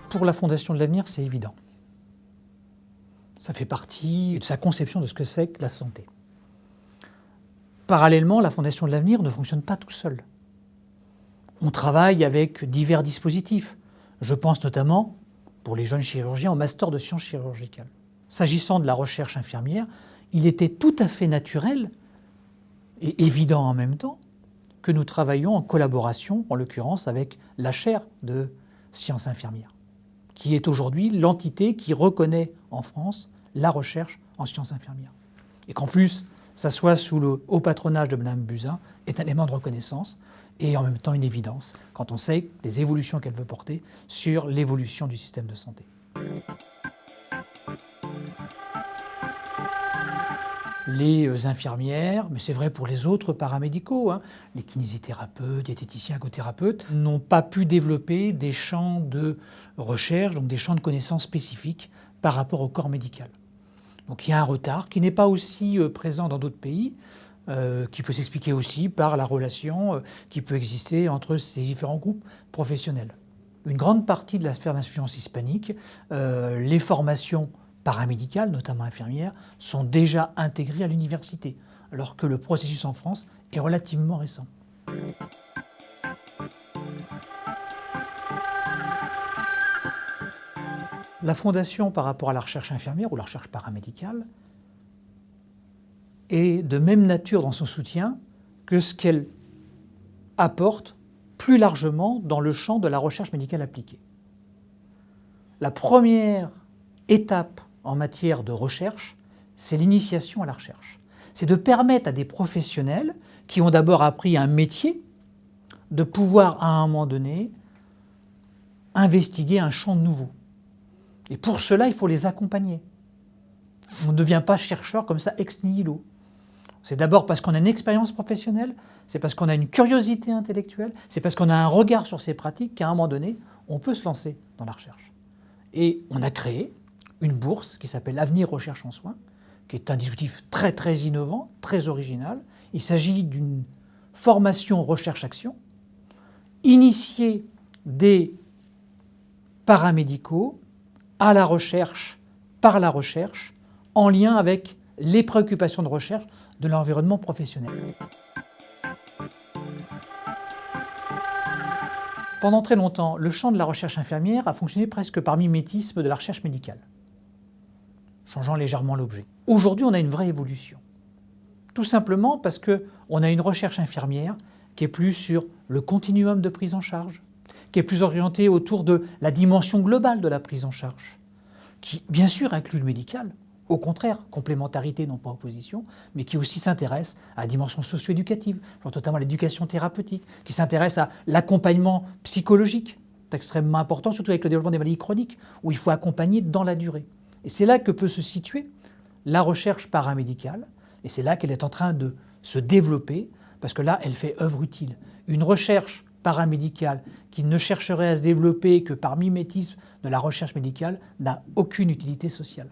Pour la Fondation de l'Avenir, c'est évident. Ça fait partie de sa conception de ce que c'est que la santé. Parallèlement, la Fondation de l'Avenir ne fonctionne pas tout seul. On travaille avec divers dispositifs. Je pense notamment, pour les jeunes chirurgiens, au master de sciences chirurgicales. S'agissant de la recherche infirmière, il était tout à fait naturel et évident en même temps que nous travaillions en collaboration, en l'occurrence avec la chaire de sciences infirmières, qui est aujourd'hui l'entité qui reconnaît en France la recherche en sciences infirmières. Et qu'en plus, ça soit sous le haut patronage de Mme Buzyn est un élément de reconnaissance et en même temps une évidence quand on sait les évolutions qu'elle veut porter sur l'évolution du système de santé. Les infirmières, mais c'est vrai pour les autres paramédicaux, les kinésithérapeutes, diététiciens, ergothérapeutes, n'ont pas pu développer des champs de recherche, donc des champs de connaissances spécifiques par rapport au corps médical. Donc il y a un retard qui n'est pas aussi présent dans d'autres pays, qui peut s'expliquer aussi par la relation qui peut exister entre ces différents groupes professionnels. Une grande partie de la sphère d'influence hispanique, les formations paramédicales, notamment infirmières, sont déjà intégrées à l'université, alors que le processus en France est relativement récent. La Fondation, par rapport à la recherche infirmière ou la recherche paramédicale, est de même nature dans son soutien que ce qu'elle apporte plus largement dans le champ de la recherche médicale appliquée. La première étape en matière de recherche, c'est l'initiation à la recherche. C'est de permettre à des professionnels qui ont d'abord appris un métier de pouvoir, à un moment donné, investiguer un champ nouveau. Et pour cela, il faut les accompagner. On ne devient pas chercheur comme ça ex nihilo. C'est d'abord parce qu'on a une expérience professionnelle, c'est parce qu'on a une curiosité intellectuelle, c'est parce qu'on a un regard sur ces pratiques qu'à un moment donné, on peut se lancer dans la recherche. Et on a créé une bourse qui s'appelle Avenir Recherche en Soins, qui est un dispositif très très innovant, très original. Il s'agit d'une formation recherche-action, initiée des paramédicaux à la recherche, par la recherche, en lien avec les préoccupations de recherche de l'environnement professionnel. Pendant très longtemps, le champ de la recherche infirmière a fonctionné presque par mimétisme de la recherche médicale, changeant légèrement l'objet. Aujourd'hui, on a une vraie évolution. Tout simplement parce qu'on a une recherche infirmière qui est plus sur le continuum de prise en charge, qui est plus orientée autour de la dimension globale de la prise en charge, qui bien sûr inclut le médical, au contraire, complémentarité, non pas opposition, mais qui aussi s'intéresse à la dimension socio-éducative, notamment à l'éducation thérapeutique, qui s'intéresse à l'accompagnement psychologique. C'est extrêmement important, surtout avec le développement des maladies chroniques, où il faut accompagner dans la durée. Et c'est là que peut se situer la recherche paramédicale, et c'est là qu'elle est en train de se développer, parce que là, elle fait œuvre utile. Une recherche paramédicale qui ne chercherait à se développer que par mimétisme de la recherche médicale n'a aucune utilité sociale.